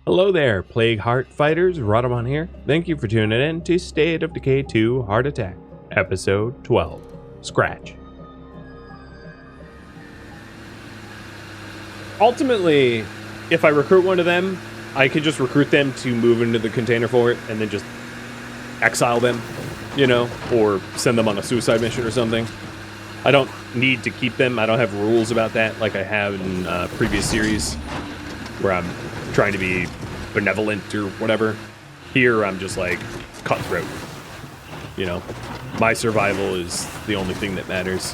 Hello there, Plague Heart Fighters, Rhadamant here. Thank you for tuning in to State of Decay 2 Heart Attack, Episode 12, Scratch. Ultimately, if I recruit one of them, I could just recruit them to move into the container for it and then just exile them, you know, or send them on a suicide mission or something. I don't need to keep them. I don't have rules about that like I have in previous series where I'm trying to be benevolent or whatever. Here, I'm just like cutthroat. You know, my survival is the only thing that matters.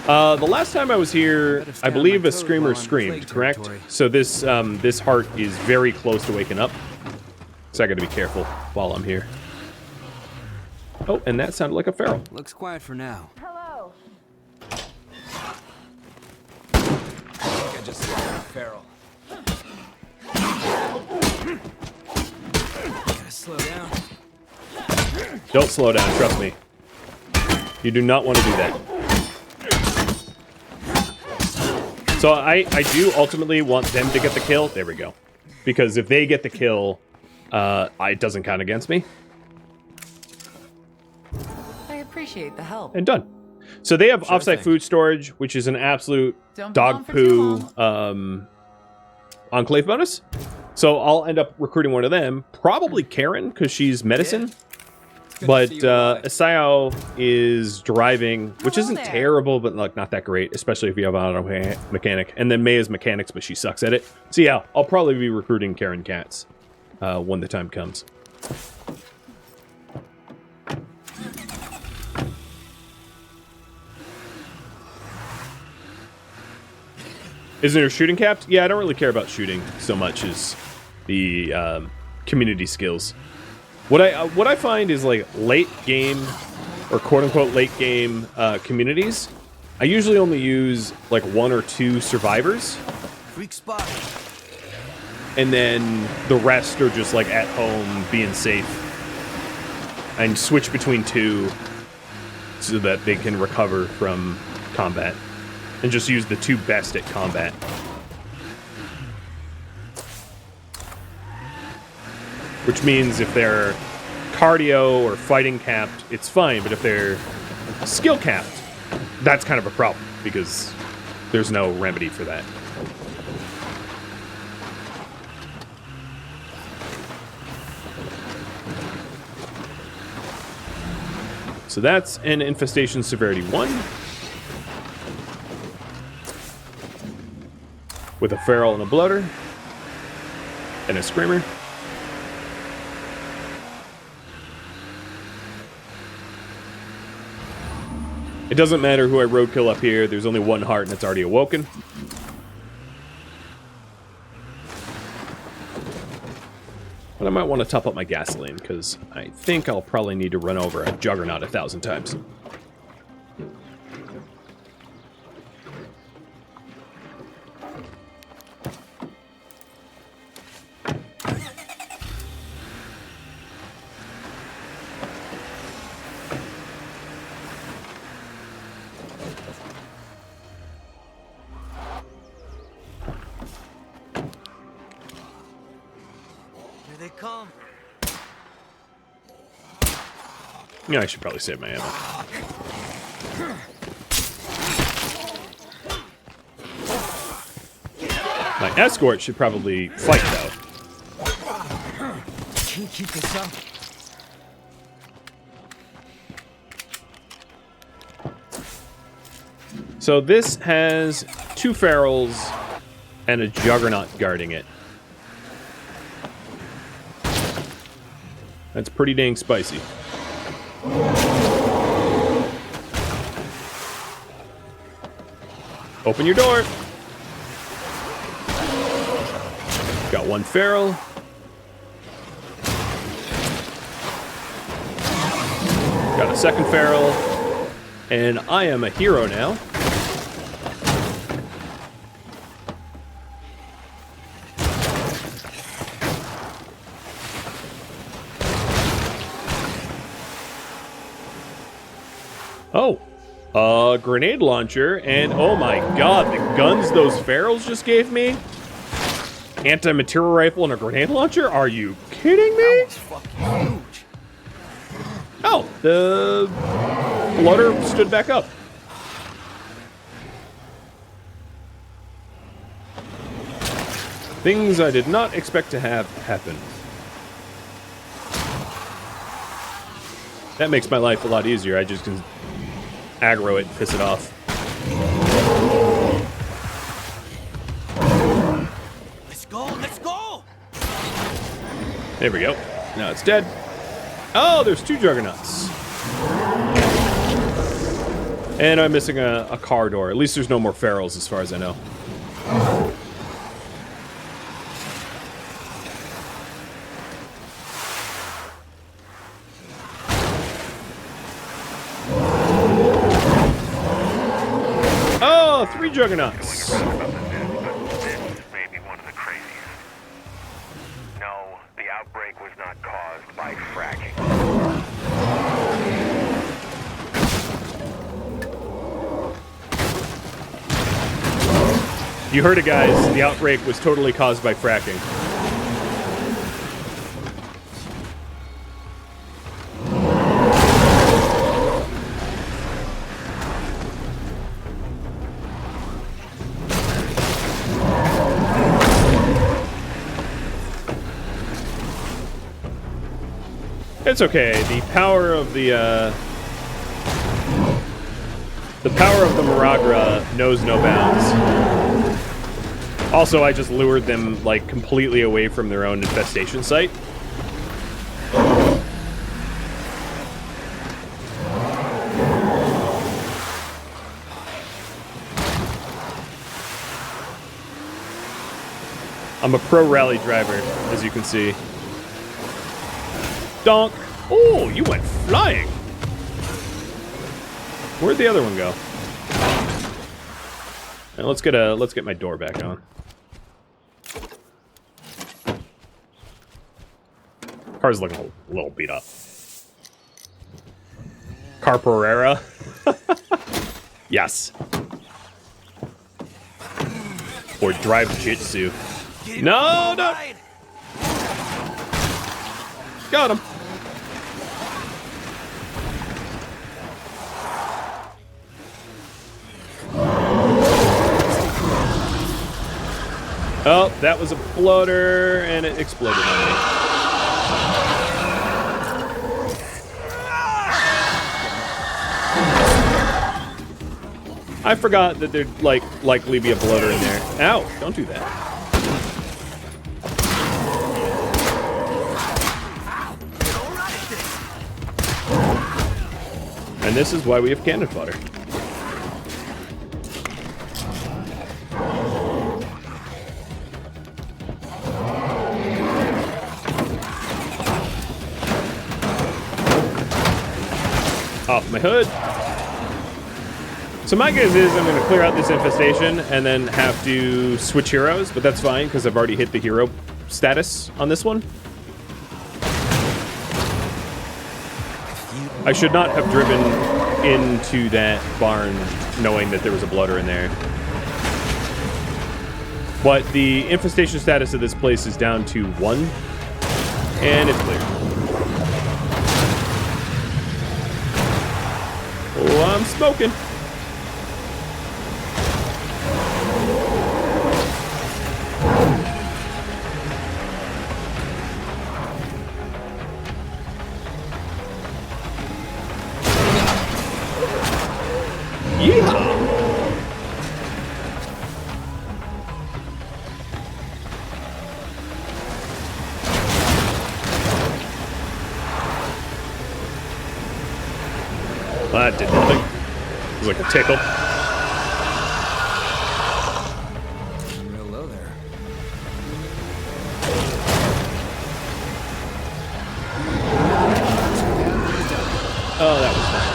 The last time I was here, I believe a screamer screamed, correct? So this this heart is very close to waking up. So I gotta be careful while I'm here. Oh, and that sounded like a feral. Looks quiet for now. Hello. I just saw a feral. Gotta slow down. Don't slow down, trust me. You do not want to do that. So I do ultimately want them to get the kill. There we go. Because if they get the kill, it doesn't count against me. I appreciate the help. And done. So they have Sure offsite thing. food storage, which is an absolute Don't be dog gone for too poo Enclave bonus. So I'll end up recruiting one of them. Probably Karen, because she's medicine. Good to But see you alive. Asao is driving, which Hello isn't there. terrible, but like not that great, especially if you have an auto mechanic. And then May is mechanics, but she sucks at it. So yeah, I'll probably be recruiting Karen Katz when the time comes. Isn't there shooting capped? Yeah, I don't really care about shooting so much as the community skills. What I find is like late game or quote unquote late game communities. I usually only use like 1 or 2 survivors, Freak spot. and then the rest are just like at home being safe. And switch between 2 so that they can recover from combat. And just use the 2 best at combat. Which means if they're cardio or fighting capped, it's fine. But if they're skill capped, that's kind of a problem. Because there's no remedy for that. So that's an Infestation Severity 1. With a feral and a bloater. And a screamer. It doesn't matter who I roadkill up here. There's only 1 heart and it's already awoken. But I might want to top up my gasoline because I think I'll probably need to run over a juggernaut 1,000 times. Here they come. Yeah, I should probably save my ammo. My escort should probably fight, though. Can you keep this up? So this has 2 ferals and a juggernaut guarding it. That's pretty dang spicy. Open your door. Got 1 feral. Got a 2nd feral. And I am a hero now. Oh, A grenade launcher, and oh my god, the guns those ferals just gave me? Anti-material rifle and a grenade launcher? Are you kidding me? That was fucking huge. Oh, the bloater stood back up. Things I did not expect to have happen. That makes my life a lot easier. I just can aggro it, piss it off. Let's go, let's go! There we go. Now it's dead. Oh, there's 2 juggernauts. And I'm missing a car door. At least there's no more ferals as far as I know. Oh, 3 juggernauts. This may be one of the crazies. No, the outbreak was not caused by fracking. You heard it, guys. The outbreak was totally caused by fracking. It's okay. The power of the Maragra knows no bounds. Also, I just lured them, like, completely away from their own infestation site. I'm a pro rally driver, as you can see. Donk! Oh, you went flying! Where'd the other one go? Now let's get my door back on. Car's looking a little beat up. Carperera. Yes. Or drive jitsu. No, no. Got him. Oh, that was a bloater, and it exploded on me. I forgot that there'd, like, likely be a bloater in there. Ow, don't do that. And this is why we have cannon fodder. Off my hood. So my guess is I'm going to clear out this infestation and then have to switch heroes, but that's fine because I've already hit the hero status on this one. I should not have driven into that barn knowing that there was a bloater in there. But the infestation status of this place is down to 1, and it's clear. Oh, I'm smoking. Yeehaw! Well, that did nothing. It was like a tickle. Real low there. Oh, that was not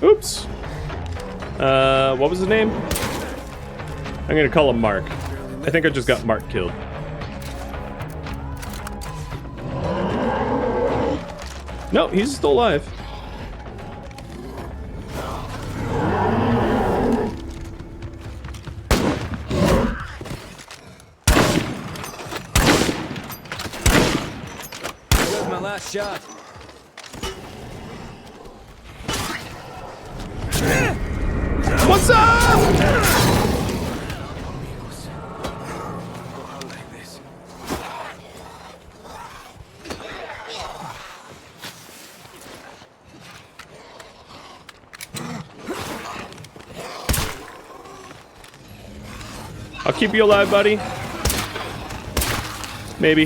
good. Oops. What was his name? I'm gonna call him Mark. I think I just got Mark killed. No, he's still alive. That was my last shot. What's up? I'll keep you alive, buddy. Maybe.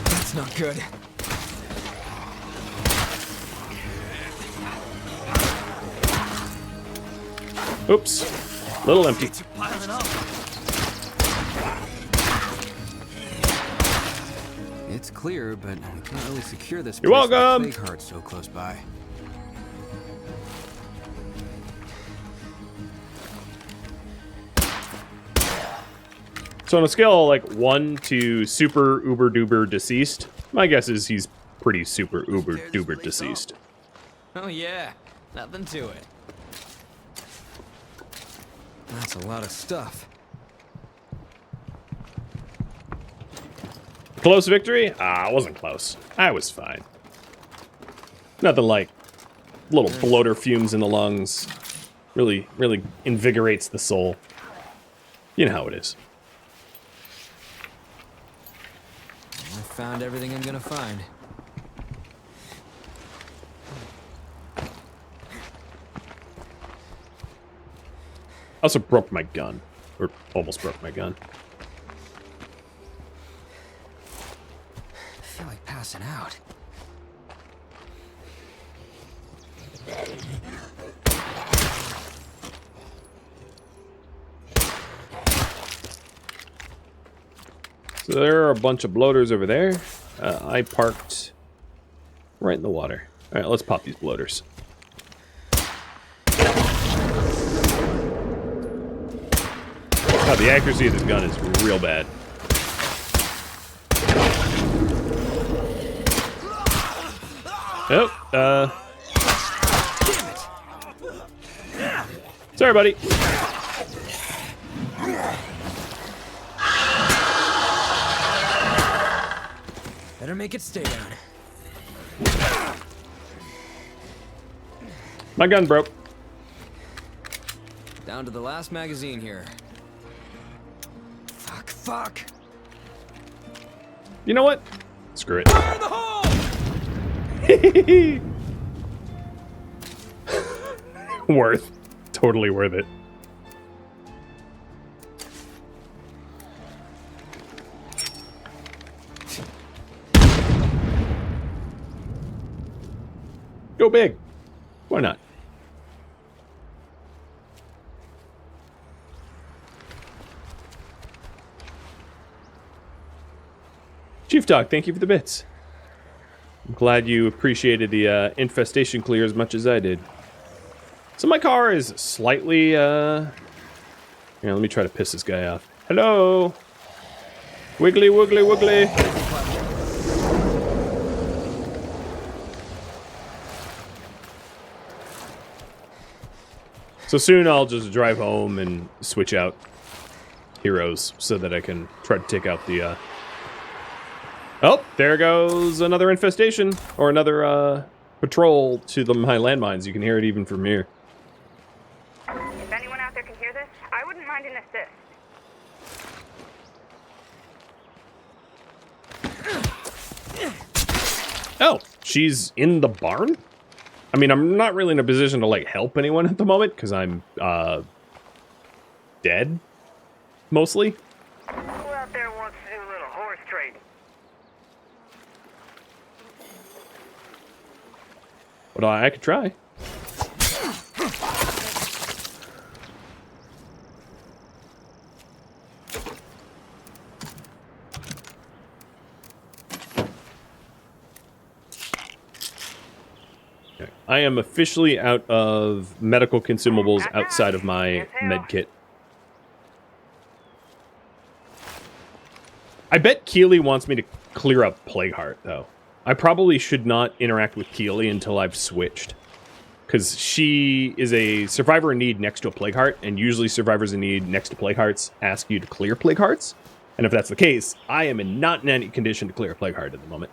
That's not good. Oops. Little empty. Piling up. It's clear, but we can't really secure this. You're place with welcome. Plague Heart so close by. So on a scale of like 1 to super uber duber deceased, my guess is he's pretty super uber duber deceased. Oh yeah, nothing to it. That's a lot of stuff. Close victory? Ah, it wasn't close. I was fine. Nothing like little bloater fumes in the lungs. Really invigorates the soul. You know how it is. I found everything I'm gonna find. I also broke my gun. Or almost broke my gun. I feel like passing out. So there are a bunch of bloaters over there. I parked right in the water. All right, let's pop these bloaters. God, the accuracy of this gun is real bad. Oh, sorry, buddy. Better make it stay down. My gun broke. Down to the last magazine here. Fuck. You know what? Screw it. Fire in the hole! Worth. Totally worth it. Go big. Why not? Chief Dog, thank you for the bits. I'm glad you appreciated the infestation clear as much as I did. So my car is slightly, Here, let me try to piss this guy off. Hello! Wiggly, wiggly, wiggly! So soon I'll just drive home and switch out heroes so that I can try to take out the, Oh, there goes another infestation, or another, patrol to my landmines. You can hear it even from here. If anyone out there can hear this, I wouldn't mind an assist. Oh, she's in the barn? I mean, I'm not really in a position to, like, help anyone at the moment, because I'm, dead, mostly. Who out there wants to do a little horse trading? But I could try. Okay. I am officially out of medical consumables outside of my med kit. I bet Keely wants me to clear up Plague Heart, though. I probably should not interact with Keely until I've switched. Because she is a survivor in need next to a Plague Heart, and usually survivors in need next to Plague Hearts ask you to clear Plague Hearts. And if that's the case, I am not in any condition to clear a Plague Heart at the moment.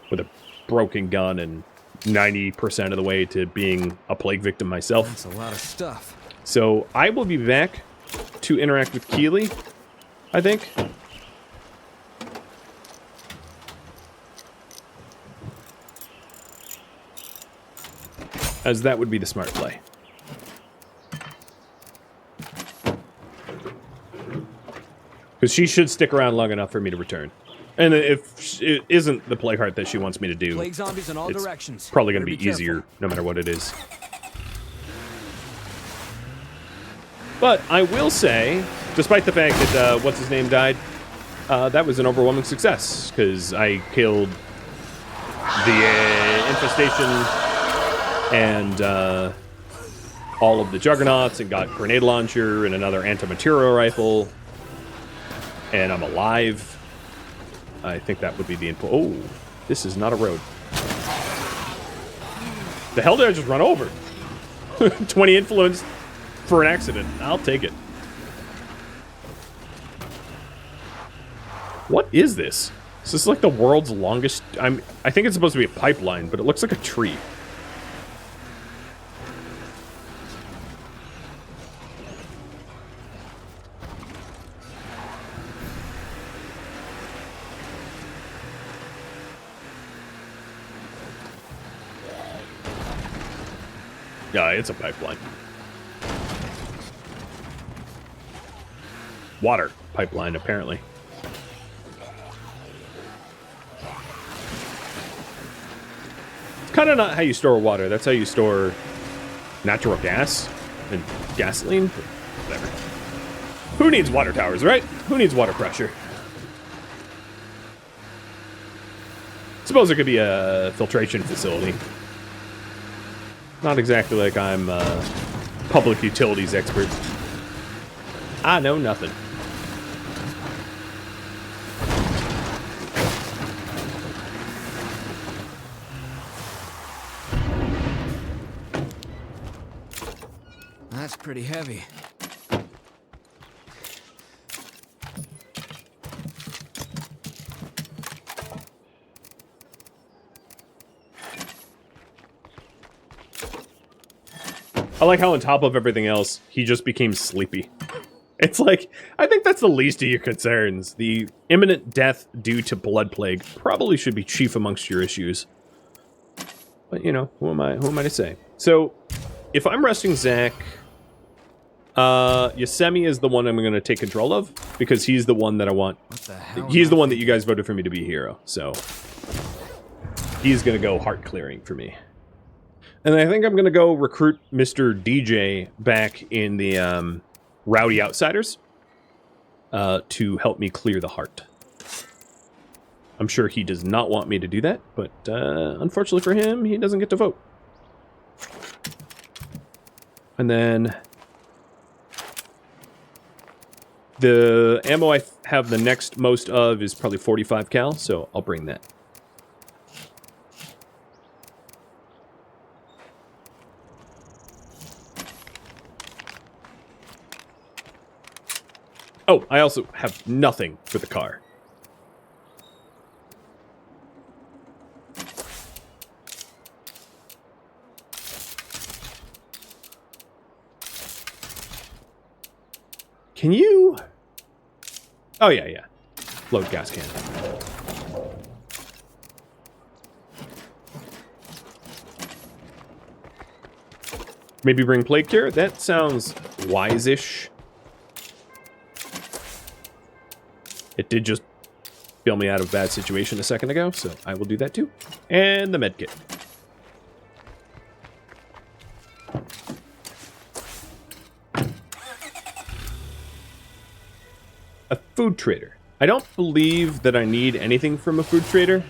With a broken gun and 90% of the way to being a plague victim myself. That's a lot of stuff. So I will be back to interact with Keely, I think. As that would be the smart play. Because she should stick around long enough for me to return. And if it isn't the Plague Heart that she wants me to do, Plague zombies in all it's directions. probably going to be Better easier careful. no matter what it is. But I will say, despite the fact that what's-his-name died, that was an overwhelming success, because I killed the Infestation and all of the Juggernauts and got Grenade Launcher and another anti-material rifle, and I'm alive. I think that would be the input. Oh, this is not a road. The hell did I just run over? 20 influence for an accident. I'll take it. What is this? Is this like the world's longest... I think it's supposed to be a pipeline, but it looks like a tree. Yeah, it's a pipeline. Water pipeline, apparently. It's kind of not how you store water. That's how you store natural gas and gasoline. Whatever. Who needs water towers, right? Who needs water pressure? Suppose it could be a filtration facility. Not exactly like I'm a public utilities expert. I know nothing. That's pretty heavy. I like how on top of everything else, he just became sleepy. It's like, I think that's the least of your concerns. The imminent death due to blood plague probably should be chief amongst your issues. But, you know, who am I to say? So, if I'm resting Zach, Yosemite is the one I'm going to take control of, because he's the one that I want. What the hell? He's the one that you guys voted for me to be a hero, so he's going to go heart clearing for me. And I think I'm going to go recruit Mr. DJ back in the Rowdy Outsiders to help me clear the heart. I'm sure he does not want me to do that, but unfortunately for him, he doesn't get to vote. And then the ammo I have the next most of is probably 45 cal, so I'll bring that. Oh, I also have nothing for the car. Can you... Oh, yeah. Load gas can. Maybe bring Plague Cure? That sounds wise-ish. It did just bail me out of a bad situation a second ago, so I will do that too. And the medkit. A food trader. I don't believe that I need anything from a food trader.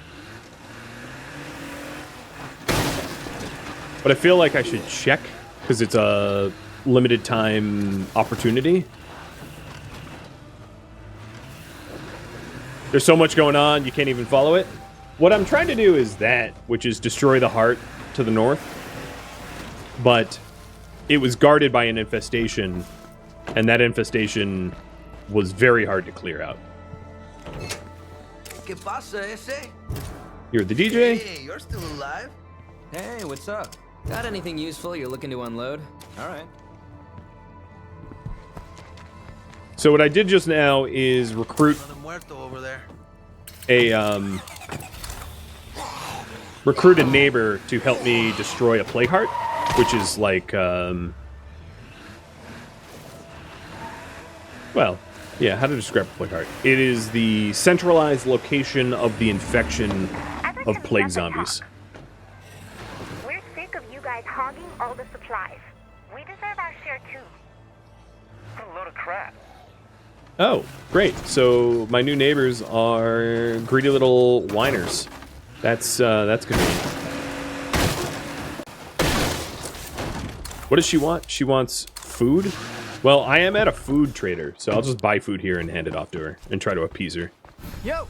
But I feel like I should check, because it's a limited time opportunity. There's so much going on, you can't even follow it. What I'm trying to do is that, which is destroy the heart to the north. But it was guarded by an infestation, and that infestation was very hard to clear out. ¿Qué pasa, ese? You're the DJ. Hey, you're still alive? Hey, what's up? Got anything useful you're looking to unload? All right. So what I did just now is recruit Another muerto over there. recruit a neighbor to help me destroy a plague heart, which is like, well, yeah, how to describe a plague heart? It is the centralized location of the infection of plague zombies. We're sick of you guys hogging all the supplies. We deserve our share too. What a load of crap. Oh, great. So my new neighbors are greedy little whiners. That's convenient. What does she want? She wants food? Well, I am at a food trader, so I'll just buy food here and hand it off to her and try to appease her. Yo.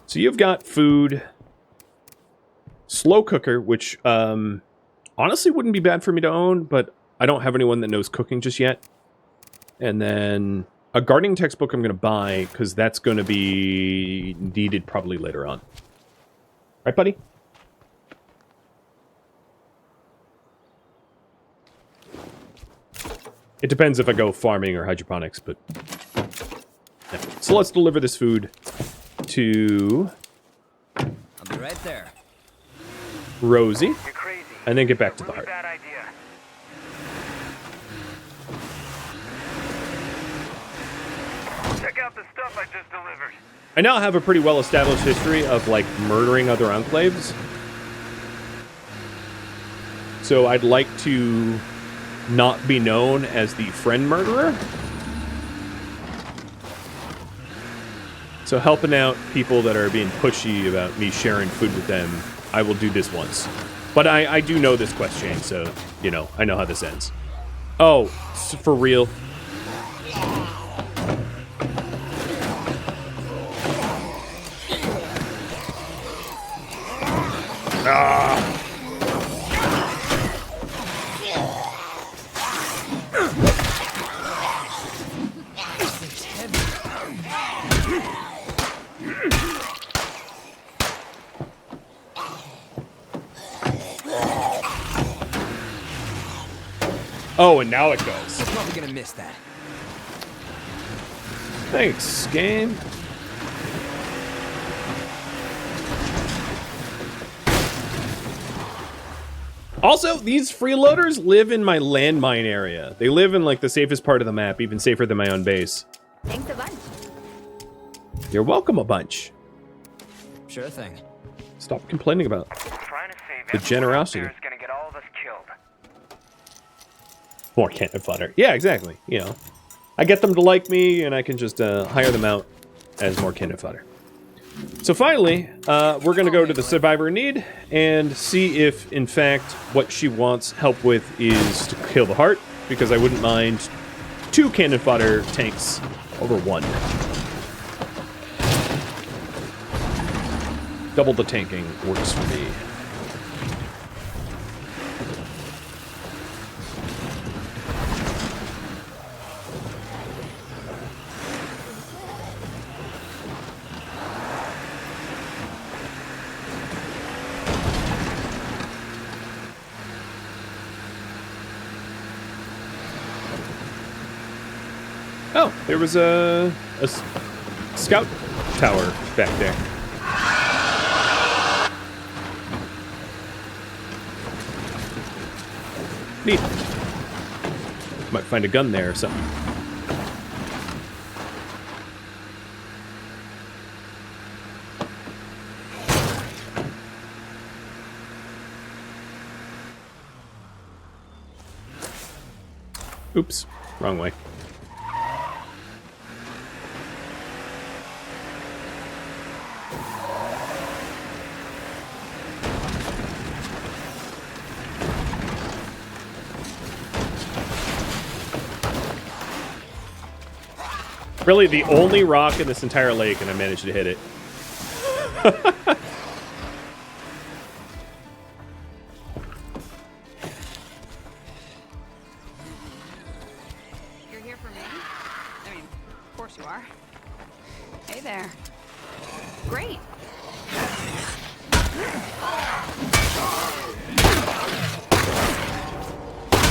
So you've got food. Slow cooker, which honestly wouldn't be bad for me to own, but I don't have anyone that knows cooking just yet. And then a gardening textbook I'm going to buy, because that's going to be needed probably later on. Right, buddy? It depends if I go farming or hydroponics, but... yeah. So let's deliver this food to... I'll be right there. Rosie, You're crazy. and then get back to the Really heart. bad idea. Check out the stuff I just delivered. I now have a pretty well-established history of, like, murdering other enclaves. So I'd like to not be known as the friend murderer. So helping out people that are being pushy about me sharing food with them, I will do this once. But I do know this quest chain, so, you know, I know how this ends. Oh, for real? Oh, and now it goes. Probably gonna miss that. Thanks, game. Also, these freeloaders live in my landmine area. They live in, like, the safest part of the map, even safer than my own base. Thanks a bunch. You're welcome a bunch. Sure thing. Stop complaining about Trying to save the generosity. is gonna get all of us killed. More cannon fodder. Yeah, exactly. You know, I get them to like me, and I can just hire them out as more cannon fodder. So finally, we're going to go to the survivor in need and see if, in fact, what she wants help with is to kill the heart, because I wouldn't mind 2 cannon fodder tanks over 1. Double the tanking works for me. Oh, there was a scout tower back there. Neat. Might find a gun there or something. Oops, wrong way. Really, the only rock in this entire lake, and I managed to hit it. You're here for me? I mean, of course you are. Hey there. Great.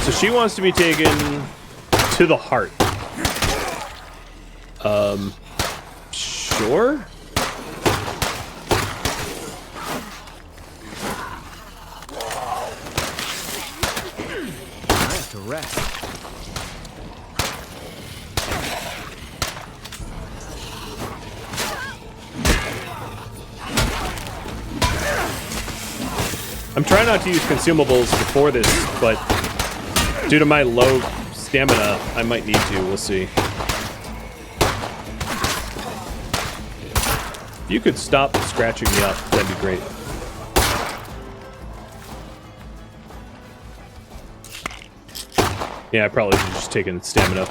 So she wants to be taken to the heart. Sure? I have to rest. I'm trying not to use consumables before this, but due to my low stamina, I might need to. We'll see. If you could stop scratching me up, that'd be great. Yeah, I probably should just taken stamina.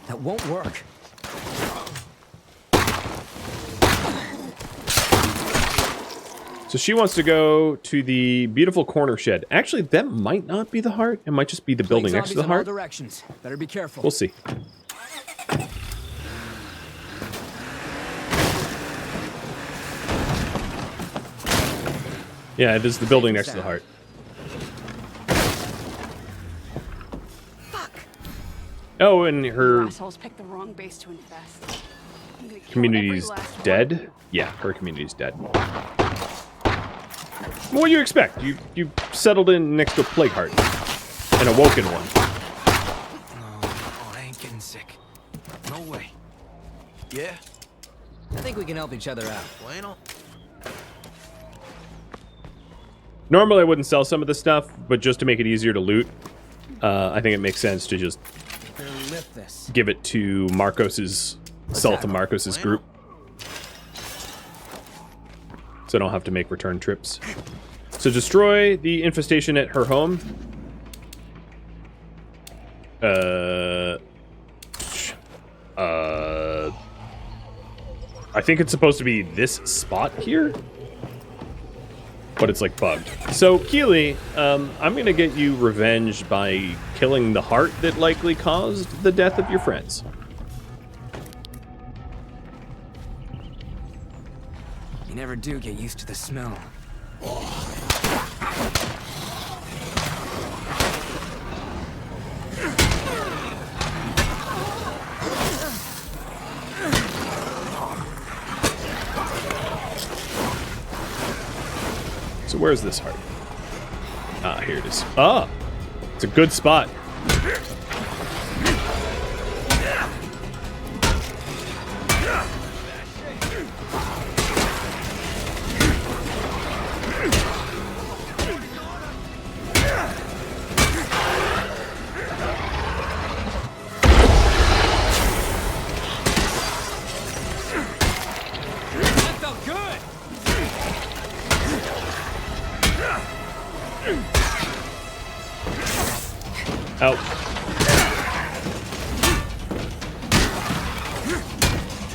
That won't work. So she wants to go to the beautiful corner shed. Actually, that might not be the heart. It might just be the building next to the heart. Directions. Better be careful. We'll see. Yeah, it is the building next to the heart. Fuck. Oh, and her Assholes picked the wrong base to invest. I'm gonna kill community's every last one of dead? you. Yeah, her community's dead. What do you expect? You settled in next to a plague heart. An awoken one. Oh, I ain't getting sick. No way. Yeah? I think we can help each other out. Bueno. Normally I wouldn't sell some of this stuff, but just to make it easier to loot, I think it makes sense to just Barely lift this. give it to Marcos's, sell it to Marcos's group. So I don't have to make return trips. So destroy the infestation at her home. I think it's supposed to be this spot here, but it's like bugged. So Keely, I'm gonna get you revenge by killing the heart that likely caused the death of your friends. You never do get used to the smell. So where's this heart? Ah, here it is. Ah, it's a good spot. That felt good! Out.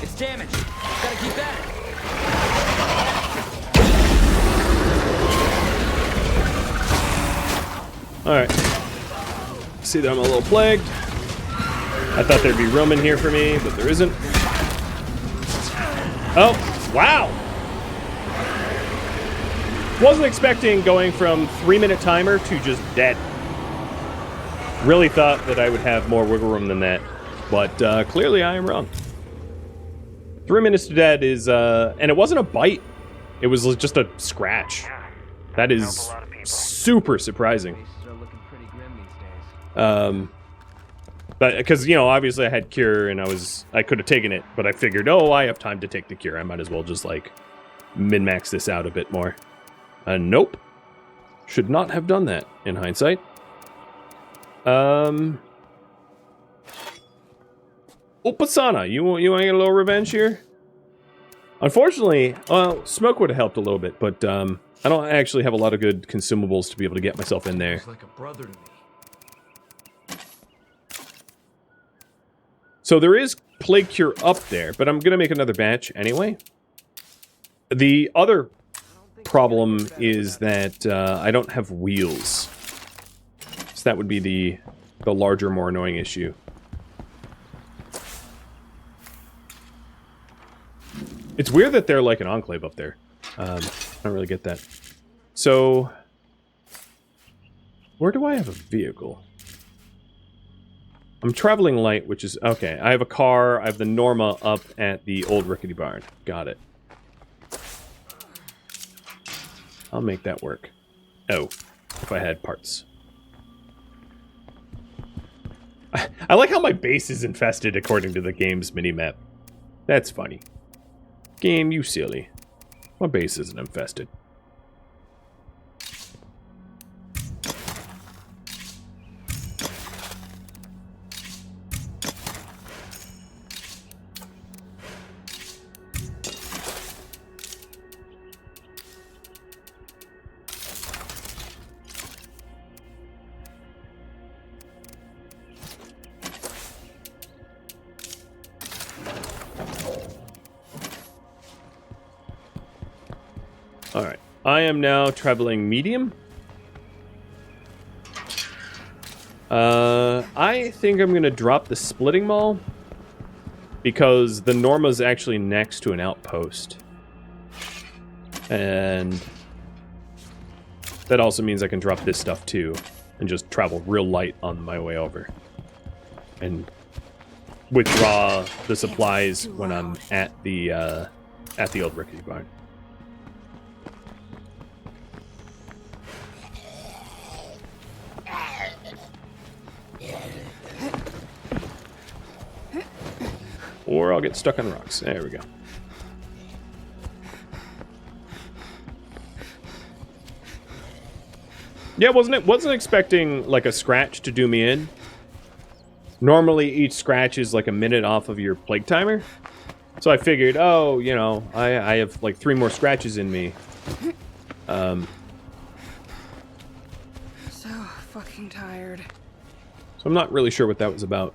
It's damaged. Gotta keep at it. Alright. See that I'm a little plagued. I thought there'd be room in here for me, but there isn't. Oh, wow! Wasn't expecting going from 3-minute timer to just dead. Really thought that I would have more wiggle room than that, but clearly I am wrong. 3 minutes to dead is, and it wasn't a bite. It was just a scratch. That is super surprising. Faces are looking pretty grim these days. But because, you know, obviously I had cure and I could have taken it, but I figured, oh, I have time to take the cure. I might as well just like min-max this out a bit more. Nope. Should not have done that in hindsight. Oh, Pasana, you want to get a little revenge here? Unfortunately, well, smoke would have helped a little bit, but I don't actually have a lot of good consumables to be able to get myself in there. He's like a brother to me. So there is plague cure up there, but I'm going to make another batch anyway. The other problem is that I don't have wheels. So that would be the larger, more annoying issue. It's weird that they're like an enclave up there. I don't really get that. So, where do I have a vehicle? I'm traveling light, which is... Okay, I have a car. I have the Norma up at the old rickety barn. Got it. I'll make that work. Oh, if I had parts. I like how my base is infested according to the game's minimap. That's funny. Game, you silly. My base isn't infested. Alright, I am now traveling medium. I think I'm going to drop the splitting maul because the Norma's actually next to an outpost. And that also means I can drop this stuff too and just travel real light on my way over. And withdraw the supplies when I'm at the old rickety barn. Or I'll get stuck on rocks. There we go. Yeah, wasn't expecting like a scratch to do me in. Normally each scratch is like a minute off of your plague timer. So I figured, oh, you know, I have like 3 more scratches in me. So fucking tired. So I'm not really sure what that was about.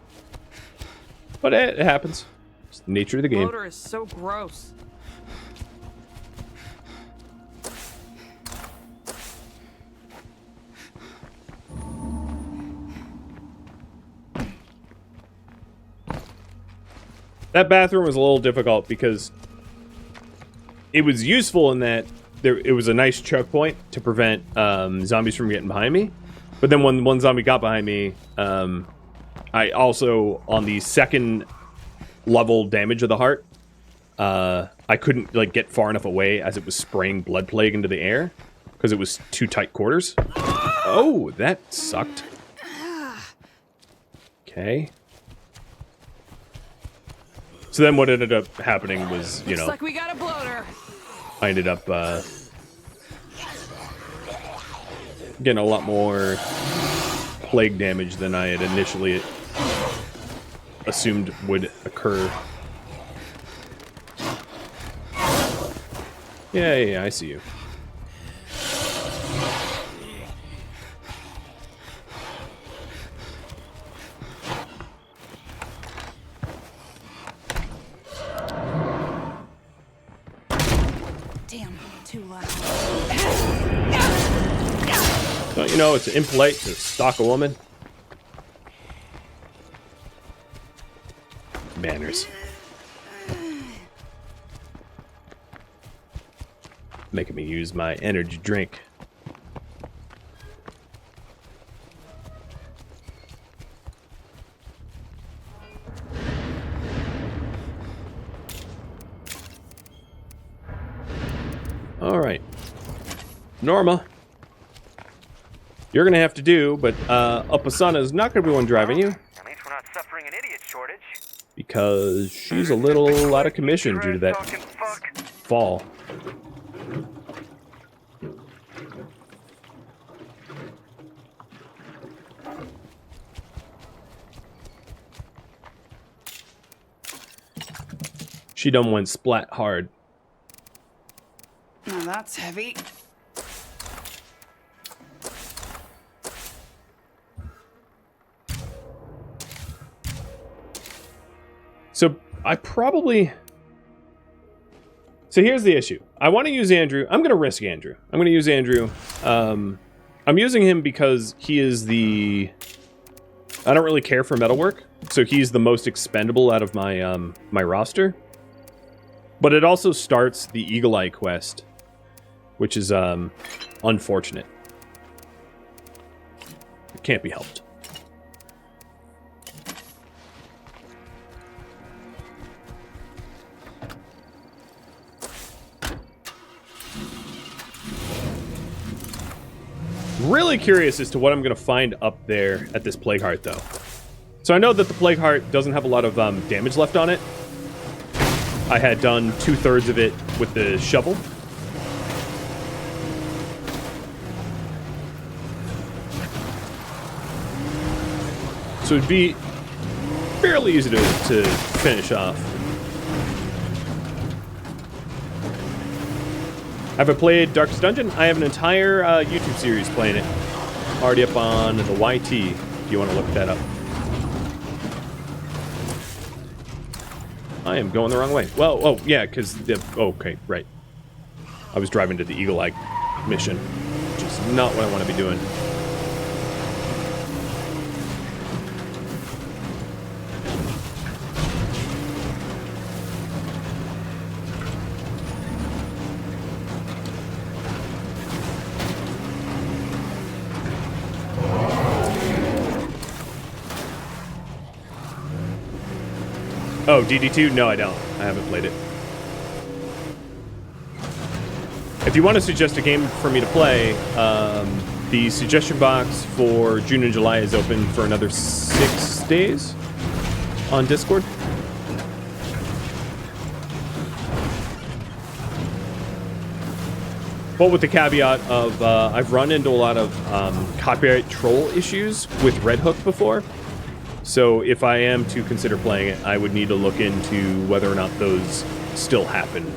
But it happens. It's the nature of the game. Odor is so gross. That bathroom was a little difficult because it was useful in that it was a nice choke point to prevent zombies from getting behind me. But then when one zombie got behind me, I also, on the second level damage of the heart, I couldn't like get far enough away as it was spraying blood plague into the air because it was too tight quarters. Oh, that sucked. Okay. So then what ended up happening was, you know, Looks like we got a bloater. I ended up getting a lot more plague damage than I had initially assumed would occur. Yeah, I see you. Damn, too loud. Don't you know it's impolite to stalk a woman? Manners. Making me use my energy drink. All right. Norma. You're going to have to do, but Upasana's not going to be one driving you. At least we're not suffering an idiot shortage. Because she's a little out of commission due to that Talking fuck. fall. She done went splat hard. Now that's heavy. I probably... So here's the issue. I want to use Andrew. I'm going to risk Andrew. I'm going to use Andrew. I'm using him because he is the... I don't really care for metalwork, so he's the most expendable out of my my roster. But it also starts the Eagle Eye quest, which is unfortunate. It can't be helped. Really curious as to what I'm going to find up there at this Plague Heart, though. So I know that the Plague Heart doesn't have a lot of damage left on it. I had done 2/3 of it with the shovel. So it'd be fairly easy to finish off. Have I played Darkest Dungeon? I have an entire YouTube series playing it. Already up on the YT, if you want to look that up. I am going the wrong way. Well, oh, yeah, because... okay, right. I was driving to the Eagle Eye mission, which is not what I want to be doing. Oh, DD2? No, I don't. I haven't played it. If you want to suggest a game for me to play, the suggestion box for June and July is open for another 6 days on Discord. But with the caveat of I've run into a lot of copyright troll issues with Red Hook before. So if I am to consider playing it, I would need to look into whether or not those still happen.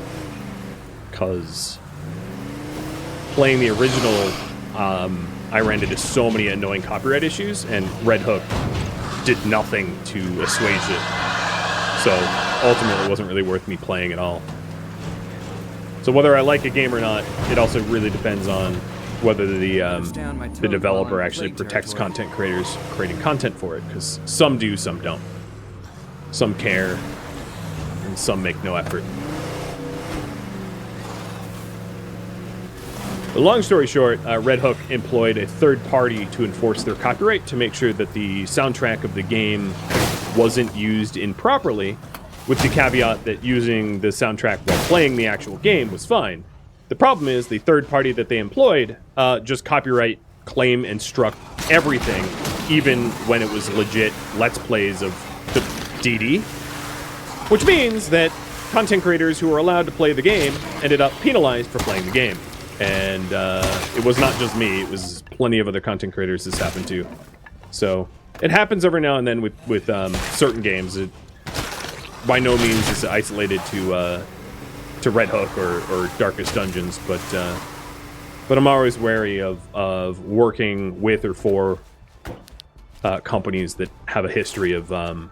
Because playing the original, I ran into so many annoying copyright issues, and Red Hook did nothing to assuage it. So ultimately, it wasn't really worth me playing at all. So whether I like a game or not, it also really depends on whether the developer actually protects content creators creating content for it, because some do, some don't. Some care, and some make no effort. But long story short, Red Hook employed a third party to enforce their copyright to make sure that the soundtrack of the game wasn't used improperly, with the caveat that using the soundtrack while playing the actual game was fine. The problem is the third party that they employed just copyright claim and struck everything, even when it was legit Let's Plays of the DD. Which means that content creators who were allowed to play the game ended up penalized for playing the game. And it was not just me, it was plenty of other content creators this happened to. So it happens every now and then with certain games. It by no means is isolated to Red Hook or Darkest Dungeons, but I'm always wary of working with or for companies that have a history of not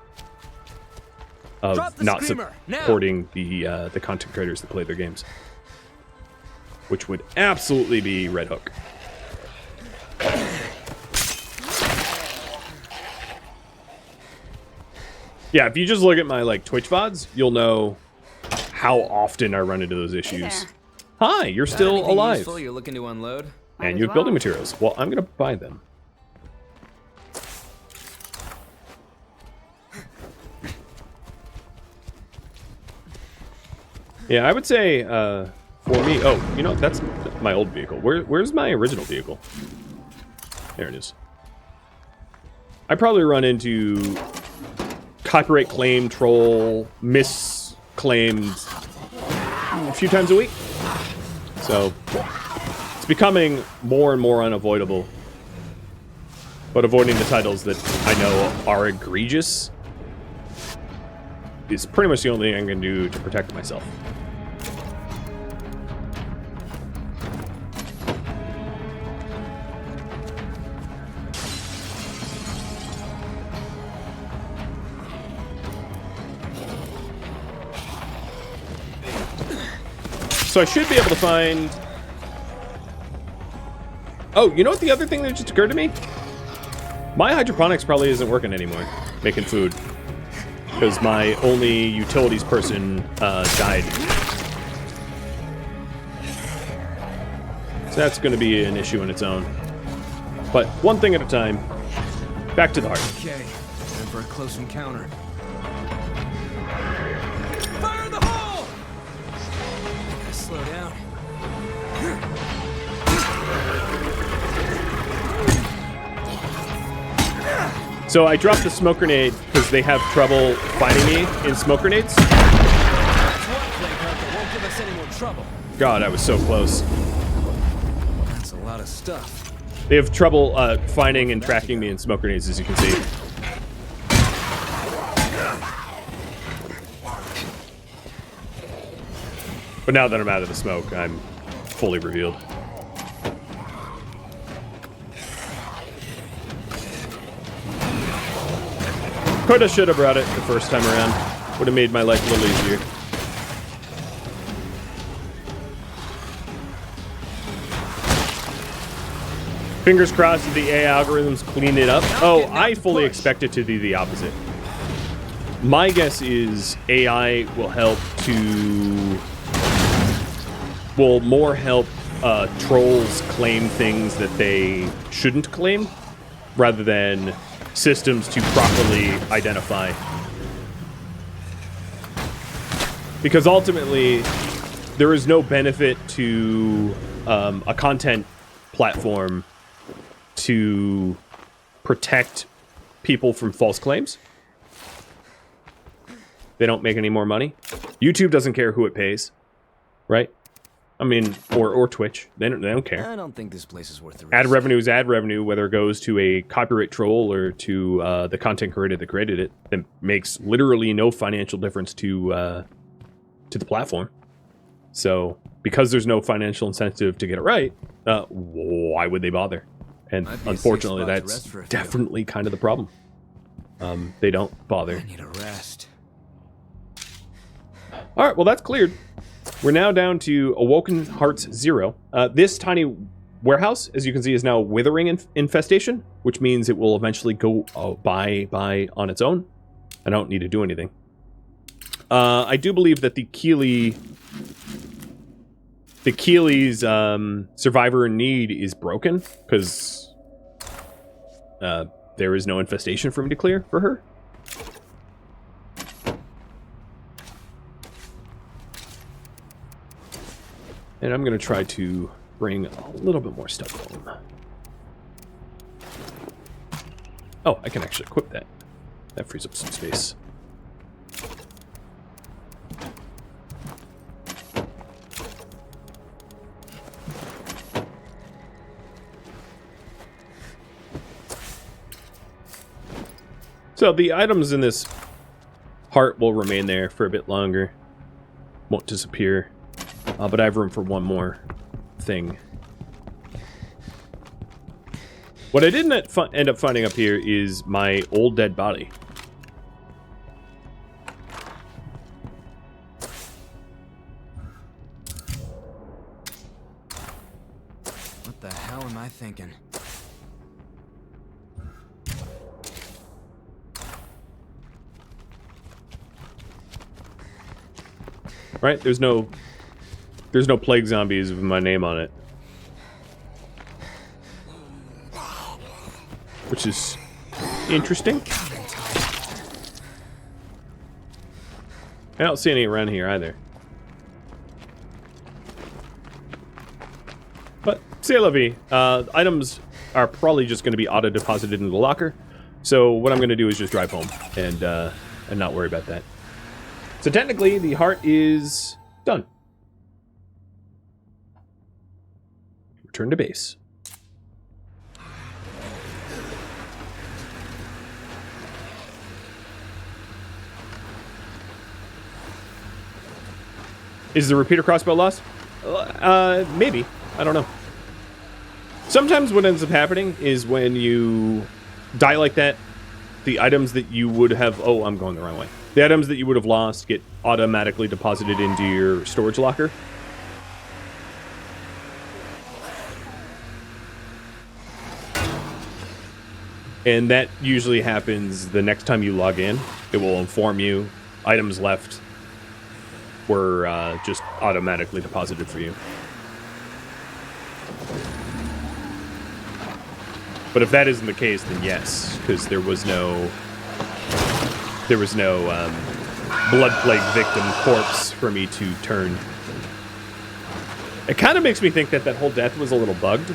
supporting the content creators that play their games, which would absolutely be Red Hook. Yeah, if you just look at my Twitch VODs, you'll know how often I run into those issues. Hi, you're still alive. Useful you're looking to unload? And you have building materials. Well, I'm gonna buy them. Yeah, I would say for me. Oh, you know, that's my old vehicle. Where's my original vehicle? There it is. I probably run into copyright claim troll misclaimed a few times a week. So it's becoming more and more unavoidable. But avoiding the titles that I know are egregious is pretty much the only thing I can do to protect myself. So I should be able to find... Oh, you know what the other thing that just occurred to me? My hydroponics probably isn't working anymore, making food. Because my only utilities person died. So that's going to be an issue in its own. But one thing at a time. Back to the heart. Okay, time for a close encounter. Fire in the hole! Gotta slow down. So I dropped the smoke grenade because they have trouble finding me in smoke grenades. That's one playground that won't give us any more trouble. God, I was so close. That's a lot of stuff. They have trouble finding and tracking me in smoke grenades, as you can see. But now that I'm out of the smoke, I'm fully revealed. Coulda, shoulda brought it the first time around. Would have made my life a little easier. Fingers crossed that the AI algorithms clean it up. Oh, I fully expect it to do the opposite. My guess is AI will help to... will more help trolls claim things that they shouldn't claim, rather than systems to properly identify. Because ultimately, there is no benefit to a content platform to protect people from false claims. They don't make any more money. YouTube doesn't care who it pays, right? I mean, or Twitch. They don't care. I don't think this place is worth the risk. Ad revenue is ad revenue, whether it goes to a copyright troll or to the content creator that created it. It makes literally no financial difference to the platform. So, because there's no financial incentive to get it right, why would they bother? And unfortunately, that's definitely kind of the problem. They don't bother. I need a rest. All right, well, that's cleared. We're now down to Awoken Hearts 0. This tiny warehouse, as you can see, is now withering infestation, which means it will eventually go by on its own. I don't need to do anything. I do believe that the Keeley's Survivor in Need is broken, because there is no infestation for me to clear for her. And I'm going to try to bring a little bit more stuff home. Oh, I can actually equip that. That frees up some space. So the items in this heart will remain there for a bit longer. Won't disappear. But I have room for one more thing. What I didn't end up finding up here is my old dead body. What the hell am I thinking? Right? There's no plague zombies with my name on it. Which is interesting. I don't see any around here either. But, c'est la vie. Items are probably just going to be auto-deposited into the locker. So what I'm going to do is just drive home and not worry about that. So technically, the heart is done. Return to base. Is the repeater crossbow lost? Maybe. I don't know. Sometimes what ends up happening is when you die like that, the items that you would have... Oh, I'm going the wrong way. The items that you would have lost get automatically deposited into your storage locker. And that usually happens the next time you log in. It will inform you items left were just automatically deposited for you. But if that isn't the case, then yes, because there was no blood plague victim corpse for me to turn. It kind of makes me think that that whole death was a little bugged,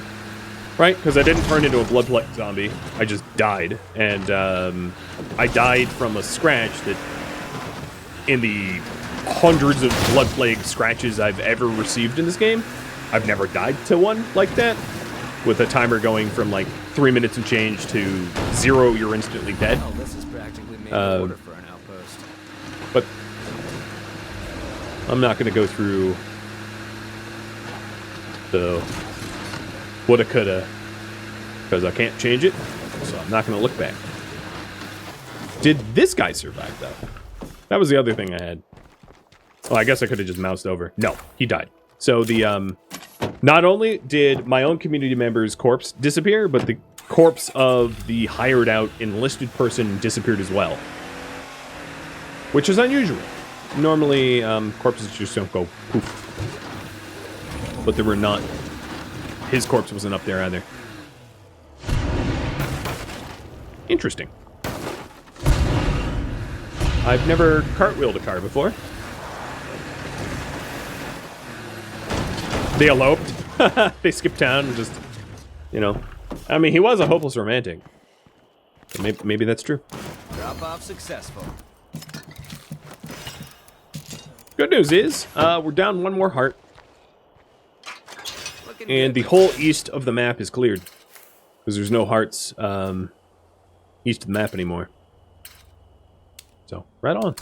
right? Because I didn't turn into a blood plague zombie. I just died, and I died from a scratch that, in the hundreds of blood plague scratches I've ever received in this game, I've never died to one like that. With a timer going from like 3 minutes and change to 0, you're instantly dead. Oh, this is practically made to order for an outpost. But I'm not going to go through the woulda, coulda, because I can't change it, so I'm not going to look back. Did this guy survive, though? That was the other thing I had. Well, I guess I could have just moused over. No, he died. So the, not only did my own community member's corpse disappear, but the corpse of the hired out enlisted person disappeared as well. Which is unusual. Normally, corpses just don't go poof. But they were not. His corpse wasn't up there either. Interesting. I've never cartwheeled a car before. They eloped. They skipped town and just, you know. I mean, he was a hopeless romantic. So maybe that's true. Drop off successful. Good news is, we're down one more heart. And the whole east of the map is cleared. Because there's no hearts east of the map anymore. So, right on.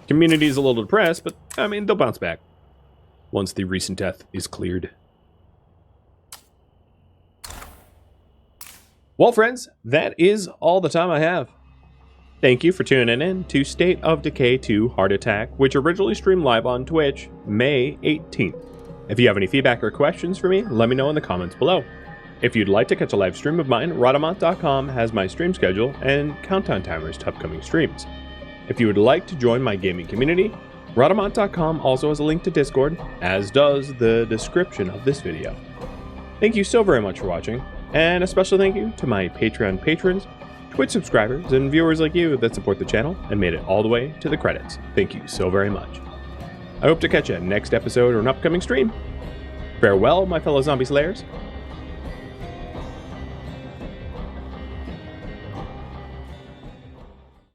Community is a little depressed, but, I mean, they'll bounce back once the recent death is cleared. Well, friends, that is all the time I have. Thank you for tuning in to State of Decay 2 Heart Attack, which originally streamed live on Twitch May 18th. If you have any feedback or questions for me, let me know in the comments below. If you'd like to catch a live stream of mine, Rhadamant.com has my stream schedule and countdown timers to upcoming streams. If you would like to join my gaming community, Rhadamant.com also has a link to Discord, as does the description of this video. Thank you so very much for watching, and a special thank you to my Patreon patrons, Twitch subscribers, and viewers like you that support the channel and made it all the way to the credits. Thank you so very much. I hope to catch you next episode or an upcoming stream. Farewell, my fellow zombie slayers,